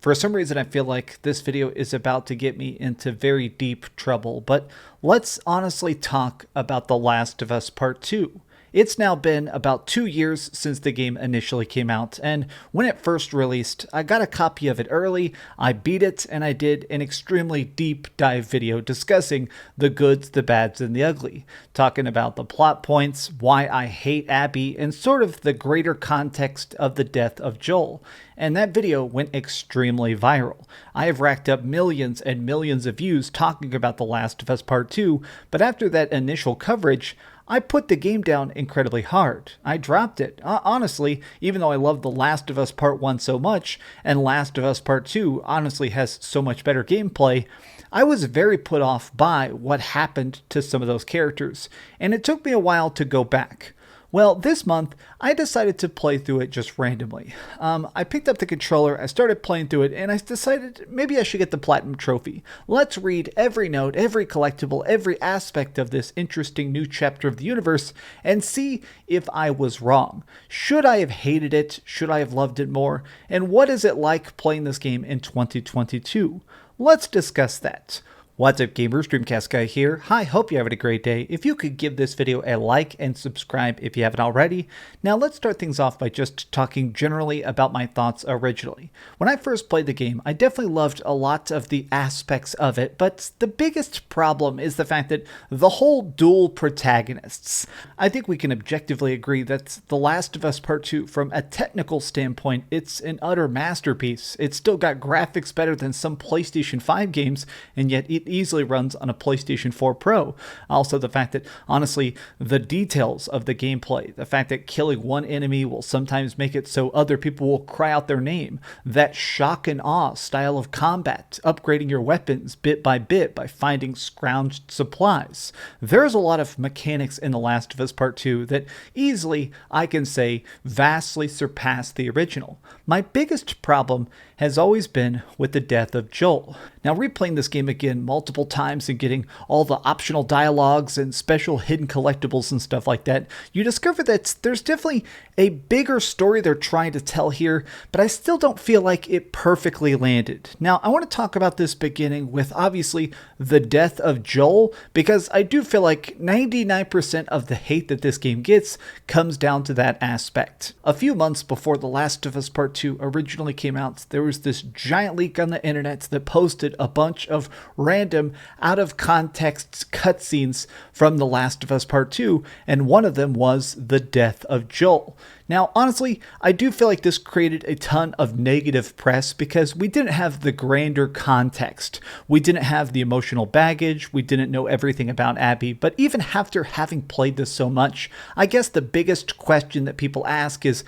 For some reason, I feel like this video is about to get me into very deep trouble, but let's honestly talk about The Last of Us Part 2. It's now been about 2 years since the game initially came out, and when it first released, I got a copy of it early, I beat it, and I did an extremely deep dive video discussing the goods, the bads, and the ugly, talking about the plot points, why I hate Abby, and sort of the greater context of the death of Joel. And that video went extremely viral. I have racked up millions and millions of views talking about The Last of Us Part 2, but after that initial coverage, I put the game down incredibly hard. I dropped it. Honestly, even though I love The Last of Us Part 1 so much, and Last of Us Part 2 honestly has so much better gameplay, I was very put off by what happened to some of those characters, and it took me a while to go back. Well, this month, I decided to play through it just randomly. I picked up the controller, I started playing through it, and I decided maybe I should get the Platinum Trophy. Let's read every note, every collectible, every aspect of this interesting new chapter of the universe, and see if I was wrong. Should I have hated it? Should I have loved it more? And what is it like playing this game in 2022? Let's discuss that. What's up gamers, DreamcastGuy here. Hi, hope you're having a great day. If you could give this video a like and subscribe if you haven't already. Now let's start things off by just talking generally about my thoughts originally. When I first played the game, I definitely loved a lot of the aspects of it, but the biggest problem is the fact that the whole dual protagonists. I think we can objectively agree that The Last of Us Part 2, from a technical standpoint, it's an utter masterpiece. It's still got graphics better than some PlayStation 5 games, and yet it easily runs on a PlayStation 4 Pro. Also, the fact that, honestly, the details of the gameplay, the fact that killing one enemy will sometimes make it so other people will cry out their name, that shock and awe style of combat, upgrading your weapons bit by finding scrounged supplies. There's a lot of mechanics in The Last of Us Part 2 that easily, I can say, vastly surpass the original. My biggest problem has always been with the death of Joel. Now, replaying this game again multiple times and getting all the optional dialogues and special hidden collectibles and stuff like that, you discover that there's definitely a bigger story they're trying to tell here, but I still don't feel like it perfectly landed. Now, I want to talk about this beginning with, obviously, the death of Joel, because I do feel like 99% of the hate that this game gets comes down to that aspect. A few months before The Last of Us Part 2 originally came out, there was this giant leak on the internet that posted a bunch of random, out-of-context cutscenes from The Last of Us Part 2, and one of them was the death of Joel. Now, honestly, I do feel like this created a ton of negative press because we didn't have the grander context. We didn't have the emotional baggage. We didn't know everything about Abby. But even after having played this so much, I guess the biggest question that people ask is,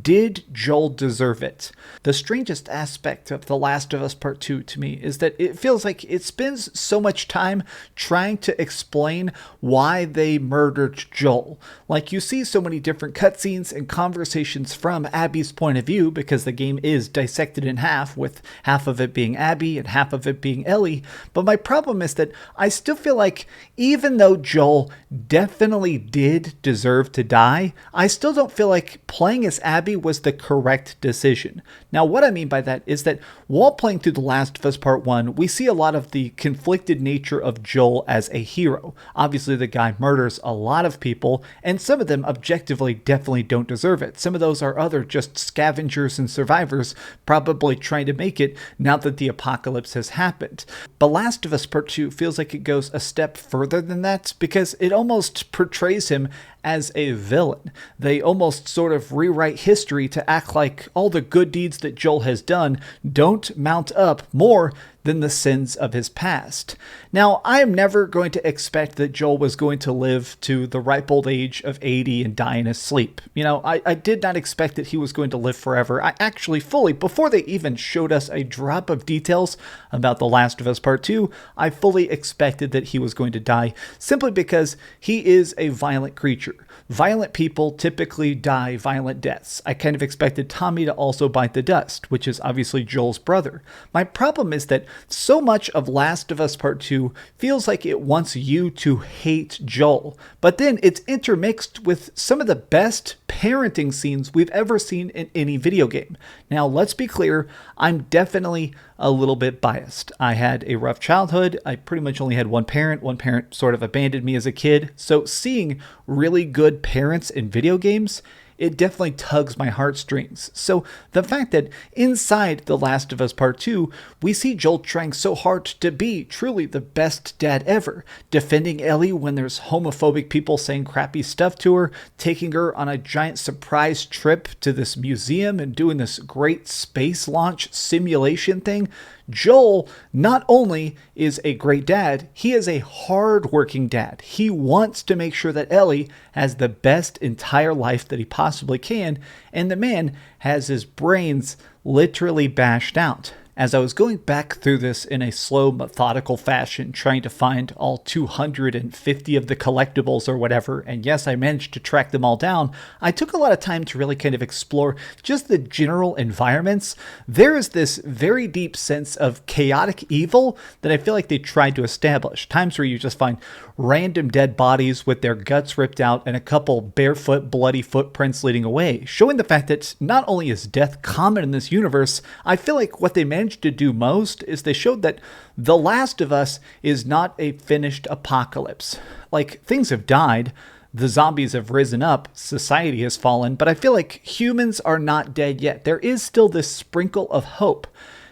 did Joel deserve it? The strangest aspect of The Last of Us Part 2 to me is that it feels like it spends so much time trying to explain why they murdered Joel. Like, you see so many different cutscenes and conversations from Abby's point of view, because the game is dissected in half, with half of it being Abby and half of it being Ellie. But my problem is that I still feel like even though Joel definitely did deserve to die, I still don't feel like playing as Abby was the correct decision. Now, what I mean by that is that while playing through The Last of Us Part 1, we see a lot of the conflicted nature of Joel as a hero. Obviously, the guy murders a lot of people, and some of them objectively definitely don't deserve it. Some of those are other just scavengers and survivors probably trying to make it now that the apocalypse has happened. But Last of Us Part 2 feels like it goes a step further than that because it almost portrays him as a villain. They almost sort of rewrite history to act like all the good deeds that Joel has done don't mount up more than the sins of his past. Now, I am never going to expect that Joel was going to live to the ripe old age of 80 and die in his sleep. You know, I did not expect that he was going to live forever. I actually fully, before they even showed us a drop of details about The Last of Us Part 2, I fully expected that he was going to die, simply because he is a violent creature. danger. Violent people typically die violent deaths. I kind of expected Tommy to also bite the dust, which is obviously Joel's brother. My problem is that so much of Last of Us Part 2 feels like it wants you to hate Joel, but then it's intermixed with some of the best parenting scenes we've ever seen in any video game. Now, let's be clear, I'm definitely a little bit biased. I had a rough childhood. I pretty much only had one parent. One parent sort of abandoned me as a kid. So seeing really good parents in video games, it definitely tugs my heartstrings. So the fact that inside The Last of Us Part 2, we see Joel trying so hard to be truly the best dad ever, defending Ellie when there's homophobic people saying crappy stuff to her, taking her on a giant surprise trip to this museum and doing this great space launch simulation thing. Joel not only is a great dad, he is a hard-working dad. He wants to make sure that Ellie has the best entire life that he possibly can, and the man has his brains literally bashed out. As I was going back through this in a slow, methodical fashion, trying to find all 250 of the collectibles or whatever, and yes, I managed to track them all down, I took a lot of time to really kind of explore just the general environments. There is this very deep sense of chaotic evil that I feel like they tried to establish. Times where you just find random dead bodies with their guts ripped out and a couple barefoot, bloody footprints leading away, showing the fact that not only is death common in this universe, I feel like what they managed to do most is they showed that The Last of Us is not a finished apocalypse. Like, things have died, the zombies have risen up, society has fallen, but I feel like humans are not dead yet. There is still this sprinkle of hope.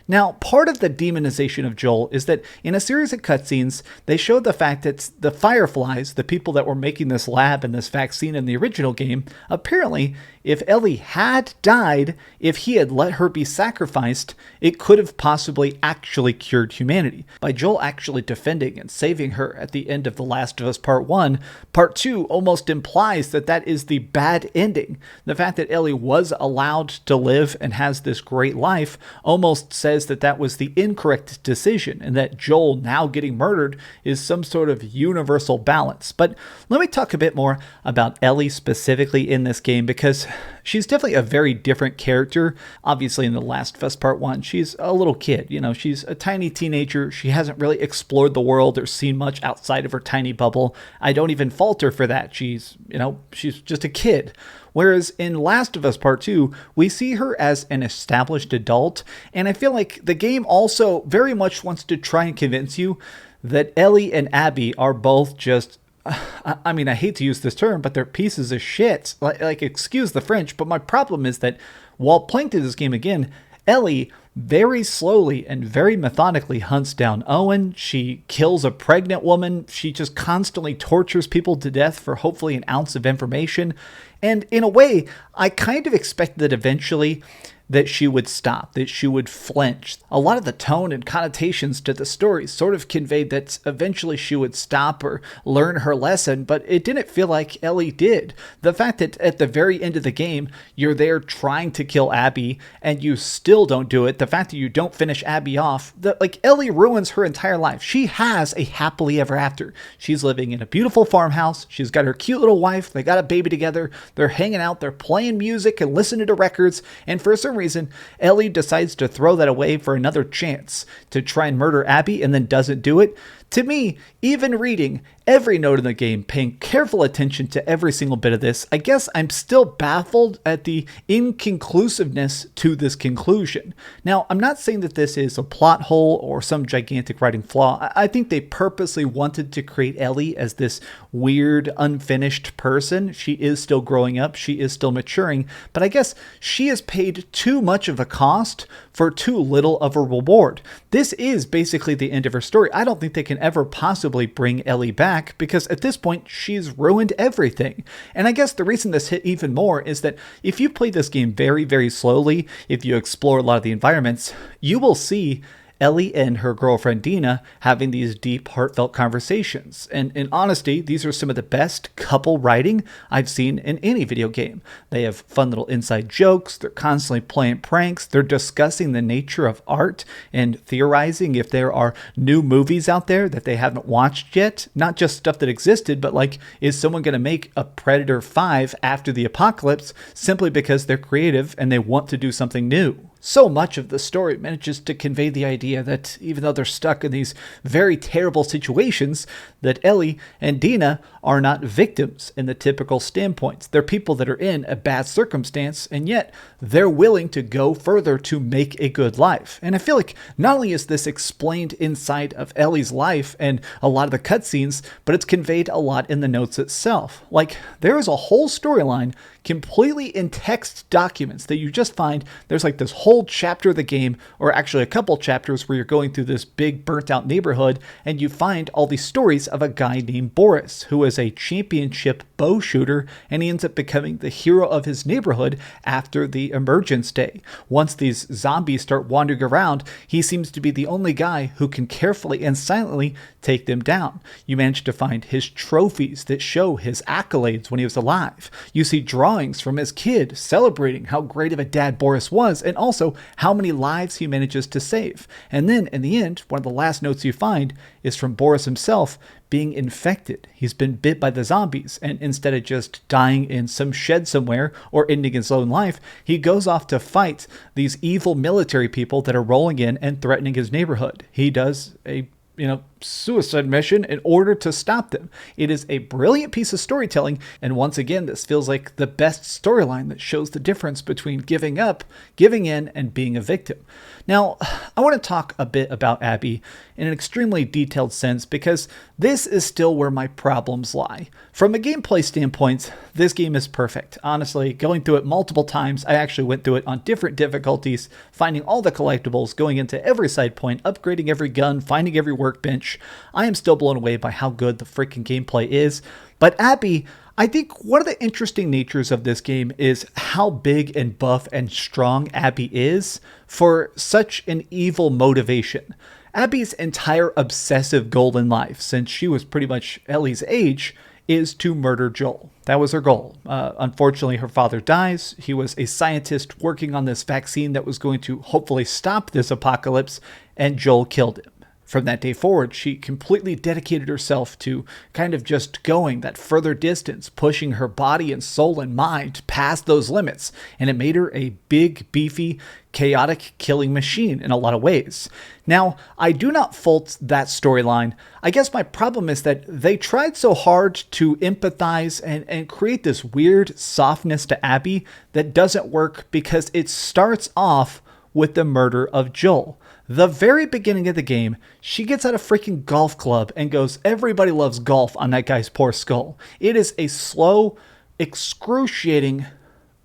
Now, part of the demonization of Joel is that in a series of cutscenes, they showed the fact that the Fireflies, the people that were making this lab and this vaccine in the original game, apparently, if Ellie had died, if he had let her be sacrificed, it could have possibly actually cured humanity. By Joel actually defending and saving her at the end of The Last of Us Part 1, Part 2 almost implies that that is the bad ending. The fact that Ellie was allowed to live and has this great life almost says that that was the incorrect decision, and that Joel now getting murdered is some sort of universal balance. But let me talk a bit more about Ellie specifically in this game, because she's definitely a very different character. Obviously, in The Last of Us Part 1, she's a little kid. You know, she's a tiny teenager. She hasn't really explored the world or seen much outside of her tiny bubble. I don't even fault her for that. She's just a kid. Whereas in Last of Us Part 2, we see her as an established adult, and I feel like the game also very much wants to try and convince you that Ellie and Abby are both just, I mean, I hate to use this term, but they're pieces of shit. Like, excuse the French, but my problem is that while playing through this game again, Ellie very slowly and very methodically hunts down Owen. She kills a pregnant woman. She just constantly tortures people to death for hopefully an ounce of information. And in a way, I kind of expected that eventually that she would stop, that she would flinch. A lot of the tone and connotations to the story sort of conveyed that eventually she would stop or learn her lesson, but it didn't feel like Ellie did. The fact that at the very end of the game, you're there trying to kill Abby and you still don't do it, the fact that you don't finish Abby off, Ellie ruins her entire life. She has a happily ever after. She's living in a beautiful farmhouse. She's got her cute little wife. They got a baby together. They're hanging out. They're playing music and listening to records. And for some reason, Ellie decides to throw that away for another chance to try and murder Abby and then doesn't do it. To me, even reading every note in the game, paying careful attention to every single bit of this, I guess I'm still baffled at the inconclusiveness to this conclusion. Now, I'm not saying that this is a plot hole or some gigantic writing flaw. I think they purposely wanted to create Ellie as this weird, unfinished person. She is still growing up. She is still maturing. But I guess she has paid too much of a cost for too little of a reward. This is basically the end of her story. I don't think they can ever possibly bring Ellie back because at this point she's ruined everything. And I guess the reason this hit even more is that if you play this game very, very slowly, if you explore a lot of the environments, you will see Ellie and her girlfriend Dina having these deep, heartfelt conversations. And in honesty, these are some of the best couple writing I've seen in any video game. They have fun little inside jokes, they're constantly playing pranks, they're discussing the nature of art and theorizing if there are new movies out there that they haven't watched yet. Not just stuff that existed, but like, is someone going to make a Predator 5 after the apocalypse simply because they're creative and they want to do something new? So much of the story manages to convey the idea that even though they're stuck in these very terrible situations, that Ellie and Dina are not victims in the typical standpoints. They're people that are in a bad circumstance, and yet they're willing to go further to make a good life. And I feel like not only is this explained inside of Ellie's life and a lot of the cutscenes, but it's conveyed a lot in the notes itself. Like, there is a whole storyline completely in text documents that you just find. There's like this whole chapter of the game, or actually a couple chapters, where you're going through this big burnt out neighborhood and you find all these stories of a guy named Boris, who is a championship bow shooter, and he ends up becoming the hero of his neighborhood after the emergence day. Once these zombies start wandering around, he seems to be the only guy who can carefully and silently take them down. You manage to find his trophies that show his accolades when he was alive. You see drawings from his kid celebrating how great of a dad Boris was, and also how many lives he manages to save. And then in the end, one of the last notes you find is from Boris himself being infected. He's been bit by the zombies, and instead of just dying in some shed somewhere or ending his own life, he goes off to fight these evil military people that are rolling in and threatening his neighborhood. He does a suicide mission in order to stop them. It is a brilliant piece of storytelling, and once again, this feels like the best storyline that shows the difference between giving up, giving in, and being a victim. Now, I want to talk a bit about Abby in an extremely detailed sense, because this is still where my problems lie. From a gameplay standpoint, this game is perfect. Honestly, going through it multiple times, I actually went through it on different difficulties, finding all the collectibles, going into every side point, upgrading every gun, finding every workbench. I am still blown away by how good the freaking gameplay is. But Abby, I think one of the interesting natures of this game is how big and buff and strong Abby is for such an evil motivation. Abby's entire obsessive goal in life, since she was pretty much Ellie's age, is to murder Joel. That was her goal. Unfortunately, her father dies. He was a scientist working on this vaccine that was going to hopefully stop this apocalypse, and Joel killed him. From that day forward, she completely dedicated herself to kind of just going that further distance, pushing her body and soul and mind past those limits. And it made her a big, beefy, chaotic killing machine in a lot of ways. Now, I do not fault that storyline. I guess my problem is that they tried so hard to empathize and create this weird softness to Abby that doesn't work, because it starts off with the murder of Joel. The very beginning of the game, she gets out a freaking golf club and goes, "Everybody loves golf," on that guy's poor skull. It is a slow, excruciating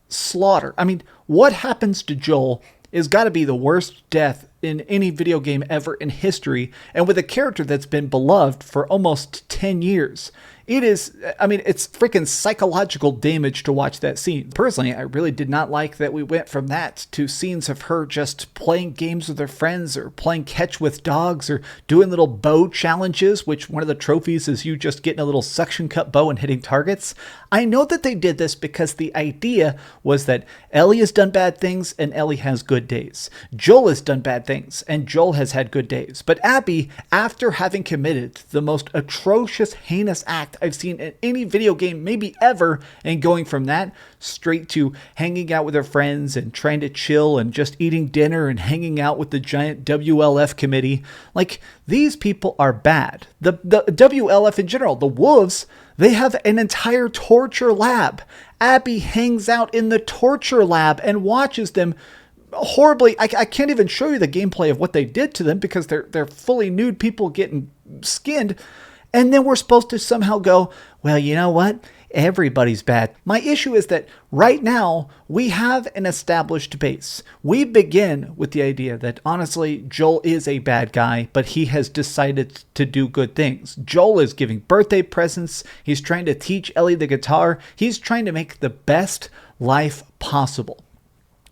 slaughter. I mean, what happens to Joel is got to be the worst death in any video game ever in history, and with a character that's been beloved for almost 10 years. It is, I mean, it's freaking psychological damage to watch that scene. Personally, I really did not like that we went from that to scenes of her just playing games with her friends, or playing catch with dogs, or doing little bow challenges, which one of the trophies is you just getting a little suction cup bow and hitting targets. I know that they did this because the idea was that Ellie has done bad things and Ellie has good days. Joel has done bad things and Joel has had good days. But Abby, after having committed the most atrocious, heinous act I've seen in any video game maybe ever, and going from that straight to hanging out with her friends and trying to chill and just eating dinner and hanging out with the giant WLF committee, like, these people are bad. The WLF in general, the wolves, they have an entire torture lab. Abby hangs out in the torture lab and watches them horribly. I can't even show you the gameplay of what they did to them, because they're fully nude people getting skinned. And then we're supposed to somehow go, well, you know what? Everybody's bad. My issue is that right now we have an established base. We begin with the idea that honestly, Joel is a bad guy, but he has decided to do good things. Joel is giving birthday presents. He's trying to teach Ellie the guitar. He's trying to make the best life possible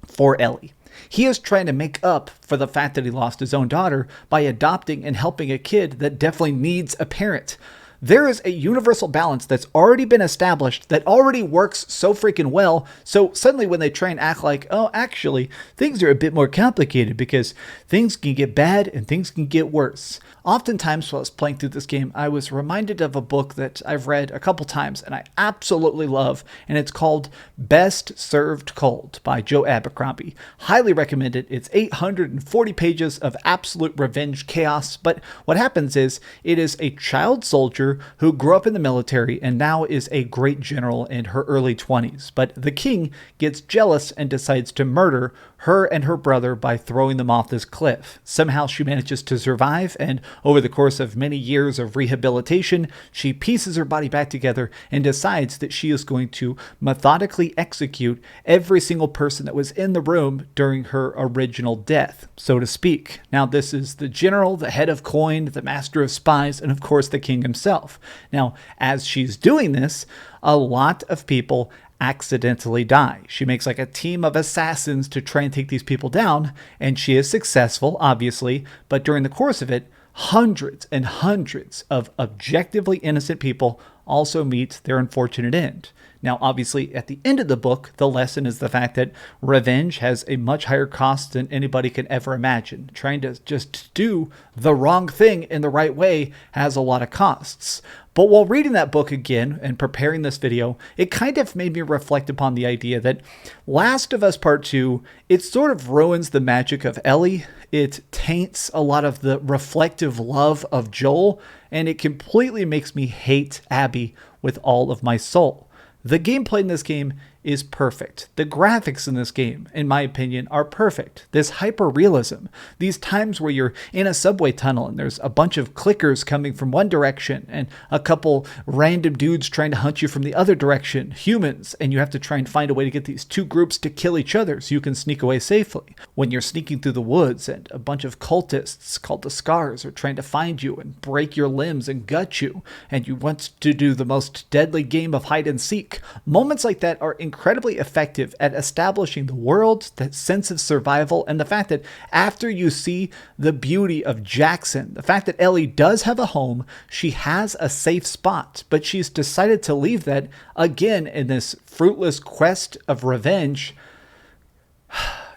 for Ellie. he is trying to make up for the fact that he lost his own daughter by adopting and helping a kid that definitely needs a parent. There is a universal balance that's already been established that already works so freaking well. So suddenly when they try and act like, oh, actually, things are a bit more complicated because things can get bad and things can get worse. Oftentimes while I was playing through this game, I was reminded of a book that I've read a couple times and I absolutely love, and it's called Best Served Cold by Joe Abercrombie. Highly recommend it. It's 840 pages of absolute revenge chaos, but what happens is it is a child soldier who grew up in the military and now is a great general in her early 20s. But the king gets jealous and decides to murder her and her brother by throwing them off this cliff. Somehow she manages to survive, and over the course of many years of rehabilitation, she pieces her body back together and decides that she is going to methodically execute every single person that was in the room during her original death, so to speak. Now, this is the general, the head of coin, the master of spies, and of course the king himself. Now, as she's doing this, a lot of people accidentally die. She makes like a team of assassins to try and take these people down, and she is successful, obviously, but during the course of it, hundreds and hundreds of objectively innocent people also meet their unfortunate end. Now, obviously, at the end of the book, the lesson is the fact that revenge has a much higher cost than anybody can ever imagine. Trying to just do the wrong thing in the right way has a lot of costs. But while reading that book again and preparing this video, it kind of made me reflect upon the idea that Last of Us Part 2, it sort of ruins the magic of Ellie. It taints a lot of the reflective love of Joel, and it completely makes me hate Abby with all of my soul. The gameplay in this game is perfect. The graphics in this game, in my opinion, are perfect. This hyper-realism, these times where you're in a subway tunnel and there's a bunch of clickers coming from one direction and a couple random dudes trying to hunt you from the other direction, humans, and you have to try and find a way to get these two groups to kill each other so you can sneak away safely. When you're sneaking through the woods and a bunch of cultists called the Scars are trying to find you and break your limbs and gut you, and you want to do the most deadly game of hide and seek. Moments like that are incredibly effective at establishing the world, that sense of survival, and the fact that after you see the beauty of Jackson, the fact that Ellie does have a home, she has a safe spot, but she's decided to leave that again in this fruitless quest of revenge.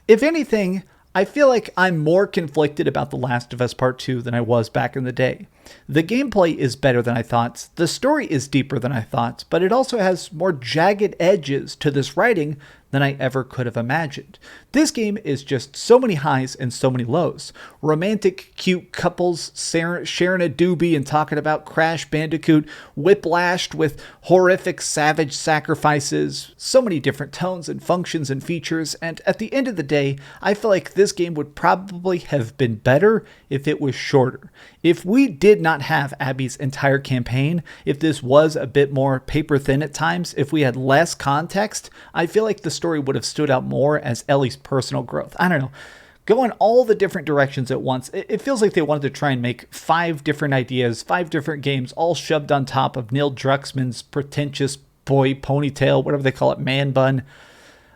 If anything, I feel like I'm more conflicted about The Last of Us Part 2 than I was back in the day. The gameplay is better than I thought, the story is deeper than I thought, but it also has more jagged edges to this writing than I ever could have imagined. This game is just so many highs and so many lows. Romantic, cute couples sharing a doobie and talking about Crash Bandicoot, whiplashed with horrific savage sacrifices, so many different tones and functions and features, and at the end of the day, I feel like this game would probably have been better if it was shorter. If we did not have Abby's entire campaign, if this was a bit more paper thin at times, if we had less context, I feel like the story would have stood out more as Ellie's personal growth. I don't know. Going all the different directions at once, it feels like they wanted to try and make 5 different ideas, 5 different games, all shoved on top of Neil Druckmann's pretentious boy ponytail, whatever they call it, man bun.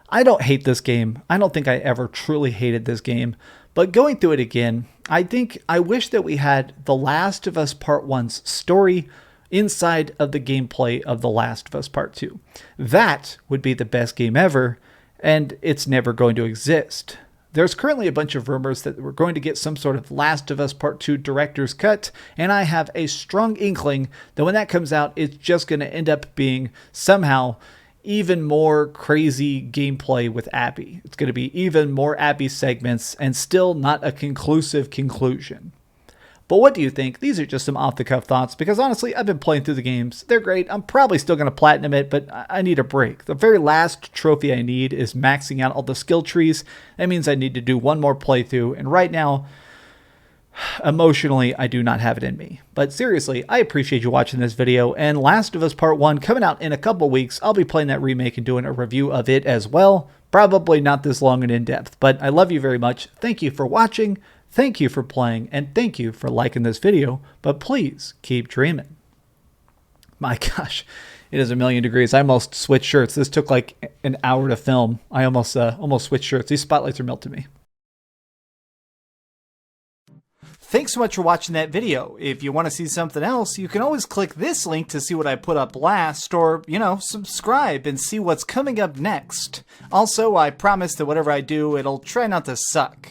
I don't hate this game. I don't think I ever truly hated this game. But going through it again, I wish that we had The Last of Us Part 1's story inside of the gameplay of The Last of Us Part 2. That would be the best game ever, and it's never going to exist. There's currently a bunch of rumors that we're going to get some sort of Last of Us Part 2 director's cut, and I have a strong inkling that when that comes out, it's just going to end up being somehow even more crazy gameplay with Abby. It's going to be even more Abby segments and still not a conclusive conclusion. But what do you think? These are just some off-the-cuff thoughts because honestly, I've been playing through the games. They're great. I'm probably still going to platinum it, but I need a break. The very last trophy I need is maxing out all the skill trees. That means I need to do one more playthrough, and right now, emotionally, I do not have it in me. But seriously, I appreciate you watching this video, and Last of Us Part 1 coming out in a couple weeks. I'll be playing that remake and doing a review of it as well. Probably not this long and in-depth, but I love you very much. Thank you for watching, thank you for playing, and thank you for liking this video, but please keep dreaming. My gosh, it is a million degrees. I almost switched shirts. This took like an hour to film. I almost switched shirts. These spotlights are melting me. Thanks so much for watching that video. If you want to see something else, you can always click this link to see what I put up last, or, subscribe and see what's coming up next. Also, I promise that whatever I do, it'll try not to suck.